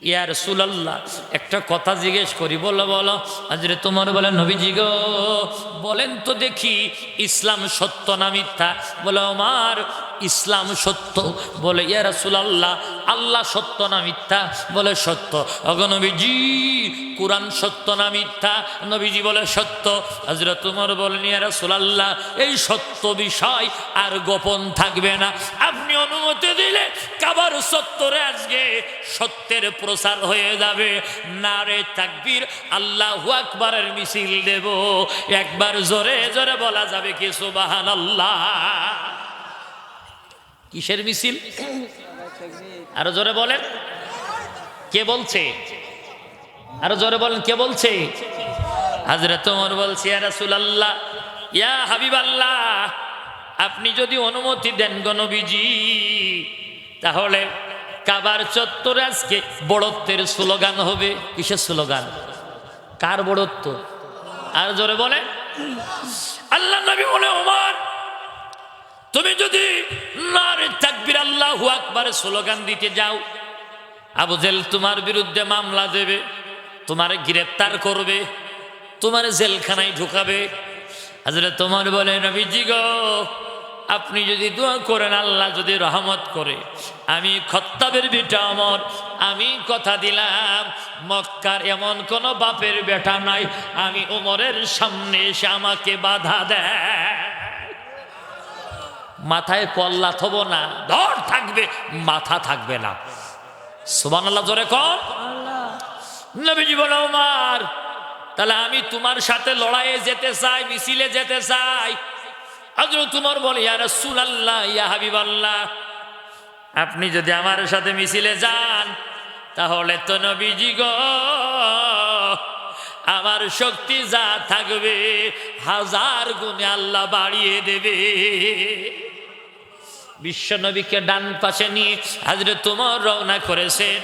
ইয়া রাসূলুল্লাহ, একটা কথা জিজ্ঞেস করি। বলো বলো। হযরত তোমার বলেন, নবীজি গো বলেন তো দেখি, ইসলাম সত্য না মিথ্যা? বলে ওমর, ইসলাম সত্য। বলে ইয়া রাসূলুল্লাহ, আল্লাহ সত্য না মিথ্যা? বলে সত্য। ওগো নবীজি, কুরআন সত্য না মিথ্যা? নবীজি বলে সত্য। হযরত ওমর বলেন, ইয়া রাসূলুল্লাহ, এই সত্য বিষয় আর গোপন থাকবে না। আপনি অনুমতি দিলে কাবার চত্বরে আজকে সত্যের প্রচার হয়ে যাবে। নারে তাকবীর, আল্লাহু আকবারের মিছিল দেব। একবার জোরে জোরে বলা যাবে কি সুবহানাল্লাহ? কিসের মিছিল? আরো জোরে বলেন। কে বলছে? আরো জোরে বলেন, কে বলছে? হযরত ওমর বলছে, ইয়া রাসূলুল্লাহ, ইয়া হাবিবাল্লাহ, আপনি যদি অনুমতি দেন গো নবীজি, তাহলে কাবার চত্বরে আজকে বড়ত্বের স্লোগান হবে। কিসের স্লোগান? কার বড়ত্ব? আর জোরে বলে। আল্লাহ নবী বলে, ওমর, তুমি যদি নারে তাকবীর আল্লাহু আকবার স্লোগান দিতে যাও, আবু জেল তোমার বিরুদ্ধে মামলা দেবে, তোমারে গ্রেফতার করবে, তোমার জেলখানায় ঢুকাবে। হযরত ওমর বলে, নবীজি গো, আপনি যদি দোয়া করেন, আল্লাহ যদি রহমত করে, আমি খত্তাবের বেটা ওমর, আমি কথা দিলাম, মক্কার এমন কোন বাপের বেটা নাই আমি ওমরের সামনে এসে আমাকে বাধা দেয়। মাথায় পল্লা থব না, ধর থাকবে, মাথা থাকবে না। সুবহানাল্লাহ, জোরে কর। নবীজি বলে, ওমর, তাহলে আমি তোমার সাথে লড়াইয়ে যেতে চাই, মিছিলে যেতে চাই। হযরত ওমর বলে, ইয়া রাসূলুল্লাহ, ইয়া হাবিবাল্লাহ, আপনি যদি আমার সাথে মিছিলে যান, তাহলে তো নবীজি গো আমার শক্তি যা থাকবে 1000 গুণে আল্লাহ বাড়িয়ে দেবে। বিশ্ব নবীকে ডান পাশে নিয়ে হযরত ওমর রওনা করেছেন।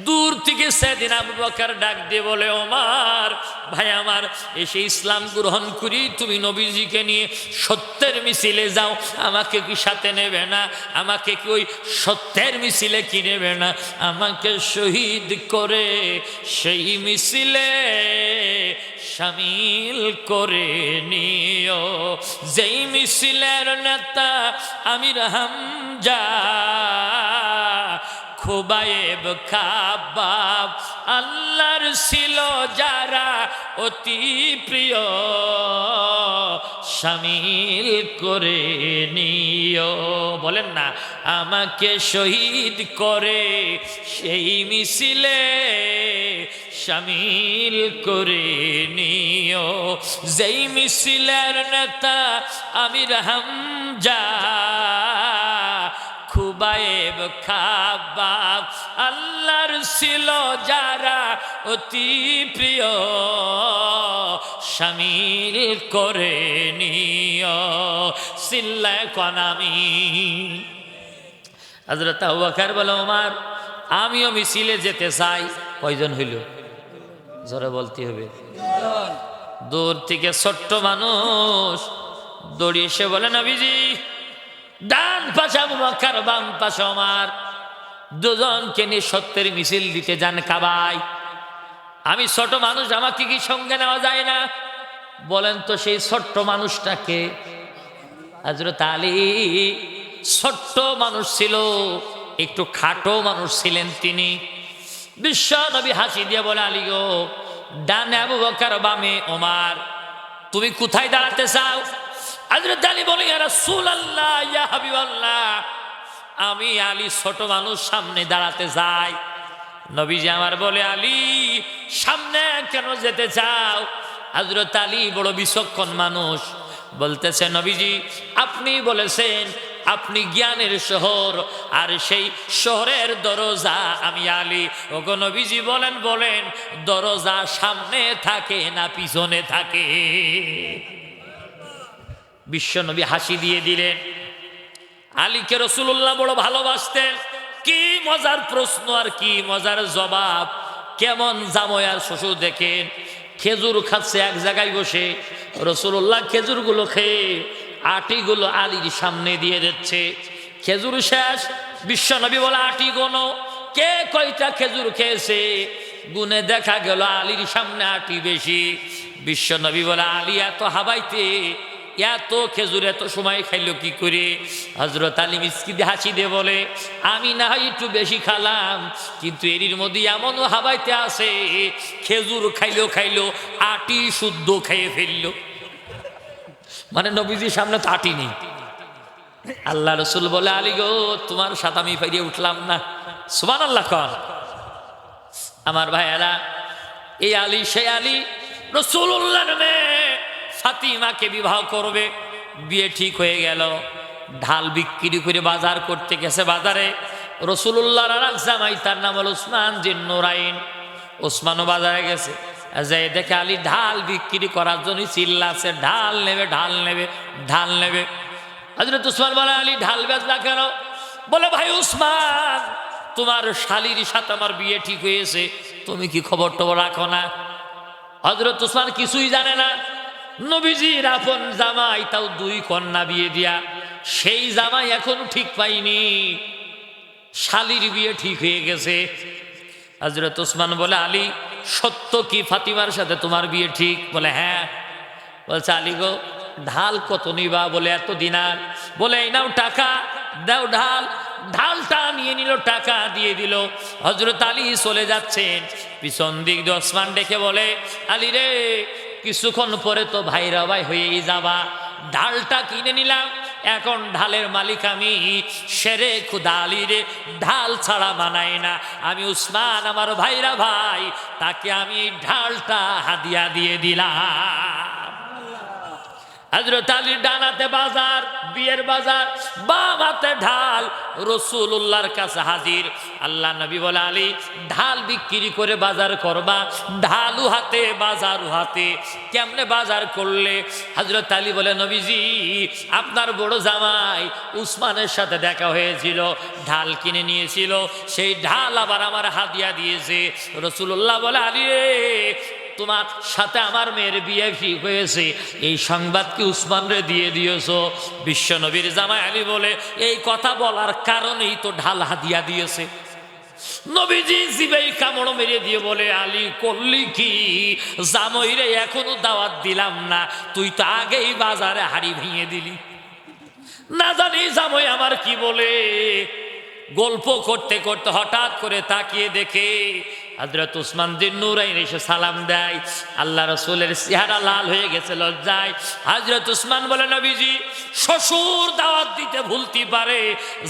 দূর থেকে সেদিন আবু বকর ডাক দিয়ে বলে, ওমর ভাই আমার, এসে ইসলাম গ্রহণ করি, তুমি নবীজিকে নিয়ে সত্যের মিছিলে যাও, আমাকে কি সাথে নেবে না? আমাকে কি ওই সত্যের মিছিলে কি নেবে না? আমাকে শহীদ করে সেই মিছিলে শামিল করে নিও। যেই মিছিলের নেতা আমির হামজা, খুবাইব খাবাব, আল্লাহর ছিল যারা অতি প্রিয়, শামিল করে নিও। বলেন না, আমাকে শহীদ করে সেই মিছিলে শামিল করে নিও। যেই মিছিলের নেতা আমির হামজা, খুবাইব খাবাব, আল্লাহর ছিল যারা অতি প্রিয়, শামিল করে নিও। সিল্লায় কনামি। হযরত আবু বকর বলে, ওমর আমিও মিছিলে যেতে চাই। কয়জন হইল? জোরে বলতে হবে। দূর থেকে ছোট্ট মানুষ দৌড়িয়ে এসে বলে, নবীজি, ডান পাশে আবু বকর, বাম পাশে ওমর, দুজনকে নিয়ে সত্যের মিছিল দিতে যান কাবায়। আমি ছোট মানুষ, আমাকে কি সঙ্গে নেওয়া যায় না? বলেন তো সেই ছোট্ট মানুষটাকে? হযরত আলী ছোট্ট মানুষ ছিল, একটু খাটো মানুষ ছিলেন তিনি। বিশ্ব নবী হাসি দিয়ে বলে, আলী গো, ডানে আবু বকর, বামে ওমর, তুমি কোথায় দাঁড়াতে চাও? হযরত আলী বলে, ইয়া রাসূলুল্লাহ, ইয়া হাবিবাল্লাহ, আমি আলী ছোট মানুষ, সামনে দাঁড়াতে চাই। নবীজি আমার বলে, আলী সামনে কেন যেতে চাও? হযরত আলী বড় বিচক্ষণ মানুষ, বলতেছে, নবীজি আপনি বলেছেন আপনি জ্ঞানের শহর, আর সেই শহরের দরজা আমি আলী। ওগো নবীজি বলেন, বলেন দরজা সামনে থাকে না পিছনে থাকে? বিশ্ব নবী হাসি দিয়ে দিলেন। আলীকে রাসূলুল্লাহ বড় ভালোবাসতেন। কি মজার প্রশ্ন আর কি মজার জবাব! কেমন জামাই আর শ্বশুর দেখেন, খেজুর খাচ্ছে এক জায়গায় বসে, রাসূলুল্লাহ খেজুরগুলো খেয়ে আটিগুলো আলীর সামনে দিয়ে দিচ্ছে। খেজুর শেষ, বিশ্ব নবী বলে, আটি গোনো। কে কয়টা খেজুর খেয়েছে গুনে দেখা গেল আলীর সামনে 8টি বেশি। বিশ্ব নবী বলে, আলী এত হাবাইতে এত খেজুর এত সময় খাইল কি করে? হযরত আলী মিসকি হাসি দিয়ে বলে, আমি না হয় একটু বেশি খালাম, কিন্তু এরির মধ্যে এমনও হাবাইতে আছে খেজুর খাইলো আটি শুদ্ধ খেয়ে ফেললো। মানে নবীজির সামনে তো আটি নেই। আল্লাহ রসুল বলে, আলী গো, তোমার সাথে আমি ফিরিয়ে উঠলাম না। সুবহানাল্লাহ কর। আমার ভাইয়েরা, এই আলী সেই আলী, রাসূলুল্লাহর মেয়ে ফাতিমাকে বিবাহ করবে। বিয়ে ঠিক হয়ে গেল। ঢাল বিক্রি করে বাজার করতে গেছে বাজারে। রাসূলুল্লাহর আরেক জামাই, তার নাম হল ওসমান জিন্নুরাইন। ওসমানও বাজারে গেছে, যে দেখে আলী ঢাল বিক্রি করার জন্য চিল্লাছে, ঢাল নেবে ঢাল নেবে ঢাল নেবে। হযরত ওসমান বলে, আলী ঢাল বেচলা কেন? বলে, ভাই ওসমান, তোমার শালীর সাথে আমার বিয়ে ঠিক হয়েছে, তুমি কি খবর টবর রাখো না? হযরত ওসমান কিছুই জানে না। নবীজির আপন জামাই, তাও 2 কন্যা বিয়ে দিয়া, সেই জামাই এখনো ঠিক পাইনি, শালীর বিয়ে ঠিক হয়ে গেছে। হযরত ওসমান বলে, আলী সত্য কি ফাতিমার সাথে তোমার বিয়ে ঠিক? বলে, হ্যাঁ। বলছে, আলী গো, ঢাল কত নিবা? বলে, এত দিনার। বলে, এই নাও টাকা, দাও ঢাল। ঢালটা নিয়ে নিল, টাকা দিয়ে দিল। হযরত আলী চলে যাচ্ছেন, পিছন দিক দিয়ে ওসমান ডেকে বলে, আলী রে, কিছুক্ষণ পরে তো ভাইরা ভাই হয়েই যাবা, ঢালটা কিনে নিলাম, এখন ঢালের মালিক আমি। শেরে খুদা আলী রে, ঢাল ছাড়া মানাই না। আমি উসমান, আমার ভাইরা ভাই, তাকে আমি ঢালটা হাদিয়া দিয়ে দিলাম। হযরত আলীর ডানাতে বাজার, বিয়ের বাজার, বাম হাতে ঢাল, রাসূলুল্লাহর কাছে হাজির। আল্লাহ নবী বলে, আলী ঢাল বিক্রি করে বাজার করবা, ঢালু হাতে বাজারু হাতে, কেমনে বাজার করলে? হযরত আলী বলে, নবীজি, আপনার বড় জামাই উসমানের সাথে দেখা হয়েছিল, ঢাল কিনে নিয়েছিল, সেই ঢাল আবার আমার হাদিয়া দিয়েছে। রাসূলুল্লাহ বলে, আলী রে, তোমার সাথে আমার মেয়ের বিয়ে ঠিক হয়েছে, এই সংবাদ কি উসমান রে দিয়ে দিয়েছো? বিশ্ব নবীর জামাই আলী বলে, এই কথা বলার কারণেই তো ঢাল হাদিয়া দিয়েছে। নবীজি জিবেই কামড় মেরে দিয়ে বলে, আলী করলি কি? জামাই রে এখনো দাওয়াত দিলাম না, তুই তো আগেই বাজারে হাড়ি ভেঙে দিলি। না জানি জামাই আমার কি বলে। গল্প করতে করতে হঠাৎ করে তাকিয়ে দেখে হযরত ওসমান জিন্নুরাইন এসে সালাম দেয়। আল্লাহ রাসূলের চেহারা লাল হয়ে গেছে লজ্জায়। হযরত ওসমান বলে, নবীজি, শ্বশুর দাওয়াত দিতে ভুলতে পারে,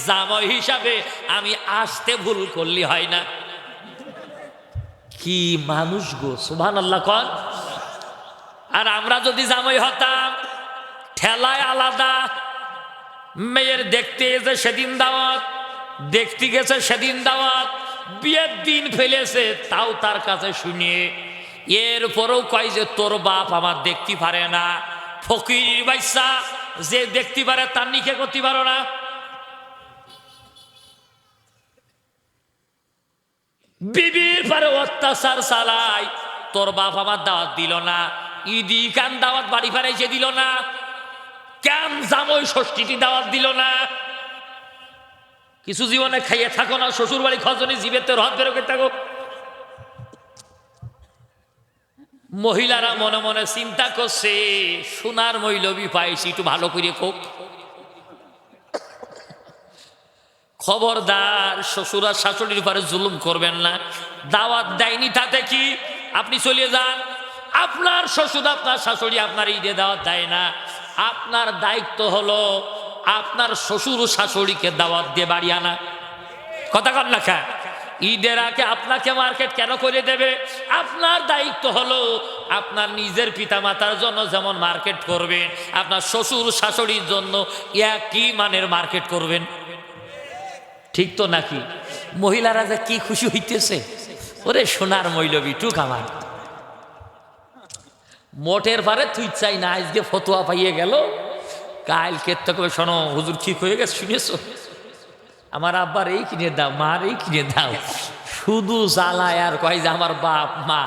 জামাই হিসাবে আমি আসতে ভুল করলি হয় না। কি মানুষ গো, সুবহানাল্লাহ কন। আর আমরা যদি জামাই হতাম, ঠেলায় আলাদা, মেয়ের দেখতে এসে সেদিন দাওয়াত, দেখতে গেছে সেদিন দাওয়াত, বিয়ের দিন ফেলেছে তাও তার কাছে শুনিয়ে, এরপরেও কয় যে তোর বাপ আমার দেখতে পারে না। ফকির বাইসা যে দেখতে পারে তার নিকে করতে পারো না। বিবির পরে অত্যাচার চালাই, তোর বাপ আমার দাওয়াত দিল না, ঈদি কান দাওয়াত বাড়ি ফারাইছে দিল না, কেন জামাই ষষ্ঠীটি দাওয়াত দিল না? কিছু জীবনে খাইয়ে থাকো না, শ্বশুর বাড়ি খজনি জীবেতে রথ বেরোকে থাকো। মহিলারা মনে মনে চিন্তা করছে, সোনার মৈলবী পাইছি, একটু ভালো করে কোক। খবরদার, শ্বশুর আর শাশুড়ির উপরে জুলুম করবেন না। দাওয়াত দেয়নি তাতে কি, আপনি চলে যান। আপনার শ্বশুর আপনার শাশুড়ি আপনার ঈদে দাওয়াত দেয় না, আপনার দায়িত্ব হলো আপনার শ্বশুর শাশুড়িকে দাওয়াত দিয়ে বাড়ি আনা। কথা কন না খা, ঈদের আগে আপনাকে মার্কেট কেন করে দেবে? আপনার দায়িত্ব হলো আপনার নিজের পিতামাতার জন্য যেমন মার্কেট করবেন, আপনার শ্বশুর শাশুড়ির জন্য একই মানের মার্কেট করবেন। ঠিক তো নাকি? মহিলারা যে কি খুশি হইতেছে, ওরে সোনার মৈলবী টুক আমার। মোটের পারে তুই চাই না, আজকে ফতোয়া পাইয়ে গেল, কালকে থেকে শোনো হুজুর ঠিক হয়ে গেছে, শুনেছো? আমার আব্বার এই কিনে দাও, মার এই কিনে দাও, শুধু জ্বালায় আর কয় যে আমার বাপ মা,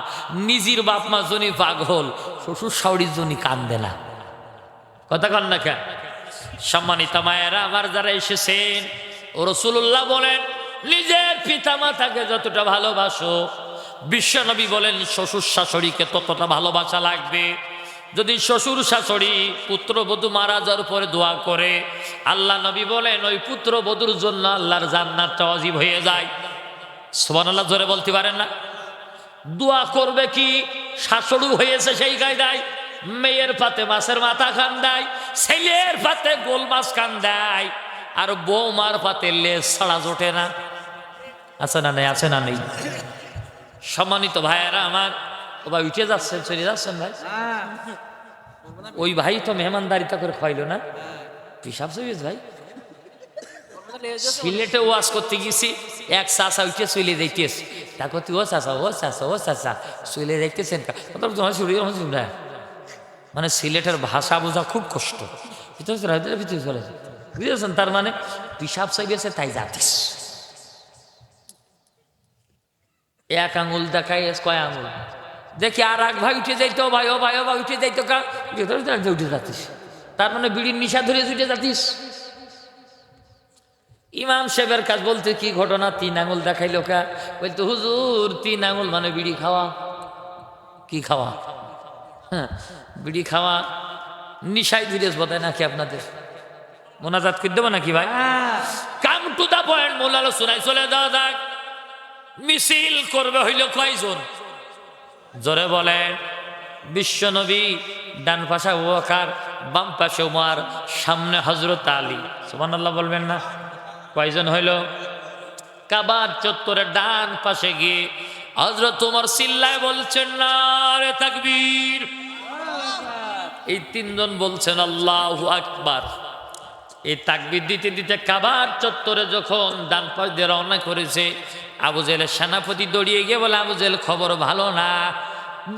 নিজের বাপ মা জনি পাগল, শ্বশুর শাশুড়ির জনি কান্দে না। কথা কন না কেন? সম্মানিত মায়েরা আমার যারা এসেছেন, ও রাসূলুল্লাহ বলেন, নিজের পিতা মাতাকে যতটা ভালোবাসো, বিশ্বনবী বলেন শ্বশুর শাশুড়িকে ততটা ভালোবাসা লাগবে। যদি শ্বশুর শাশুড়ি পুত্রবধূ মারা যাওয়ার পরে দোয়া করে, আল্লাহ নবী বলেন ওই পুত্রবধূর জন্য আল্লাহর জান্নাতটা ওয়াজিব হয়ে যায়। সুবহানাল্লাহ জোরে বলতে পারেন না? দোয়া করবে কি? শাশুড়ি হয়েছে সেই কায়দায় মেয়ের পাতে মাছের মাথা খান দেয়, ছেলের পাতে গোল মাছ খান দেয়, আর বৌমার পাতে লেজ ছাড়া জোটে না। আছে না নেই? আছে না নেই? সম্মানিত ভাইয়েরা আমার, ও ভাই উঠে যাচ্ছেন, চলে যাচ্ছেন ভাই? ওই ভাই তো মেহমানদারিতা করে খাইলো না, পিসাব চলিস ভাই। সিলেটে ওয়াজ করতে গেছি, এক চাষা উঠে চলে যাইতেছে, তারপর তুই ও চাষা ও চাষা ও চাষা চলে যাইতেছেন। মানে সিলেটের ভাষা বোঝা খুব কষ্ট, বুঝেছেন? তার মানে পিসাব চাইছে তাই যাতিস। এক আঙুল দেখাই কয় আঙুল দেখি, আর এক ভাই উঠে যাইতো, ভাই ও ভাই ও ভাই উঠে যাইতো, উঠে যাতিস। তার মানে বিড়ির নিশা ধরে উঠে যাতিস। ইমাম সাহেবের কাজ বলতে কি ঘটনা, 3 আঙুল দেখাইলো কা? বলতো হুজুর 3 আঙুল মানে বিড়ি খাওয়া। কি খাওয়া? হ্যাঁ, বিড়ি খাওয়া নিশাই ধীরে বোধহয় নাকি আপনাদের মোনাজাত করে দেবো নাকি ভাই? কাম টু দা পয়েন্ট, মূল আলোচনায় চলে যাওয়া যাক। মিছিল করবে হইল কয়জন? জোরে বলে। বিশ্বনবী, ডান পাশে আবু বকর, বাম পাশে উমর, সামনে হযরত আলী। সুবহানাল্লাহ বলবেন না? কয়জন হইল? কাবার চত্বরের ডান পাশে গিয়ে হযরত উমর চিল্লায় বলছেন নারে তাকবীর। এই 3 জন বলছেন আল্লাহু আকবার। এই তাকবীর দিতে দিতে কাবার চত্বরে যখন ডান পাশ দিয়ে রওনা করেছে, আবু জেহেলের সেনাপতি দৌড়িয়ে গিয়ে বলে, আবু জেহেল খবর ভালো না,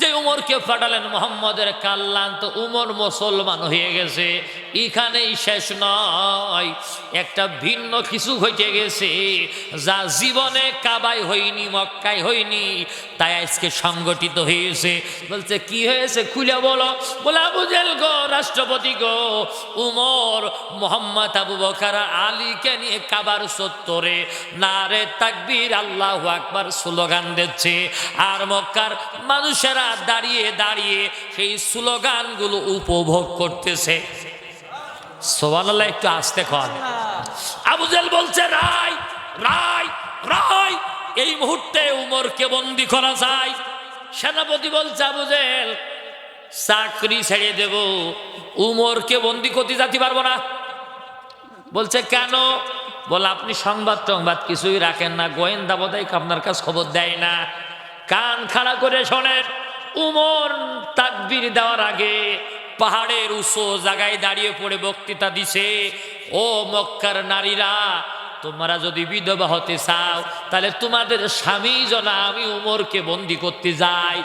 যে উমরকে পাঠালেন মোহাম্মদের কাল্লান, তো উমর মুসলমান হয়ে গেছে। এখানেই শেষ নয়, একটা ভিন্ন কিছু ঘটে গেছে যা জীবনে কাবায় হয়নি, মক্কায় হয়নি, তাই আজকে সংগঠিত হয়েছে। বলছে কি হয়েছে খুলে বলো। বলে আবু জেহেল গো, রাষ্ট্রপতি গো, উমর মোহাম্মদ আবু বকর আলীকে নিয়ে কাবার চত্বরে নারে তাকবীর আল্লাহু আকবার স্লোগান দিচ্ছে, আর মক্কার মানুষেরা দাঁড়িয়ে দাঁড়িয়ে সেই স্লোগানগুলো উপভোগ করতেছে। সুবহানাল্লাহ, একটু আস্তে কর। আবু জেহেল বলছে রায় রায় রায়, এই মুহূর্তে উমরকে বন্দী করা যায়। সেনাপতি বলছে আবু জেহেল চাকরি ছেড়ে দেব, উমরকে বন্দী করতে যেতে পারবো না। বলছে কেন? বলে আপনি সংবাদ কিছুই রাখেন না, গোয়েন্দা বোধহয় আপনার কাছে খবর দেয় না। কান খাড়া করে শোনেন, উমর তাকবীর দেওয়ার আগে পাহাড়ের উঁচু জায়গায় দাঁড়িয়ে পড়ে বক্তৃতা দিছে, ও মক্কার নারীরা, তোমরা যদি বিধবা হতে চাও তাহলে তোমাদের স্বামী যেন আমি উমরকে বন্দী করতে যাই।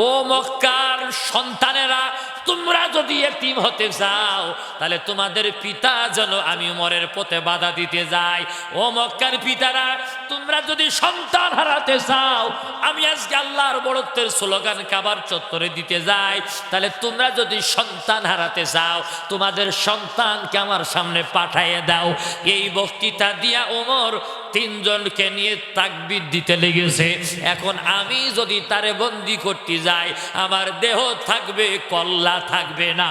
ও মক্কার সন্তানেরা, তোমরা যদি এতিম হতে চাও তাহলে তোমাদের পিতা যেন আমি উমরের পথে বাধা দিতে যাই। ও মক্কার পিতারা, তোমরা যদি সন্তান হারাতে চাও, আমি আজকে আল্লাহর বড়ত্বের স্লোগান কাবার চত্বরে দিতে যাই, তাহলে তোমরা যদি সন্তান হারাতে চাও, তোমাদের সন্তানকে আমার সামনে পাঠিয়ে দাও। এই বক্তৃতা দিয়া ওমর 3 জনকে নিয়ে তাকবীর দিতে লেগেছে। এখন আমি যদি তারে বন্দী করতে যাই, আমার দেহ থাকবে, কল্লা থাকবে না।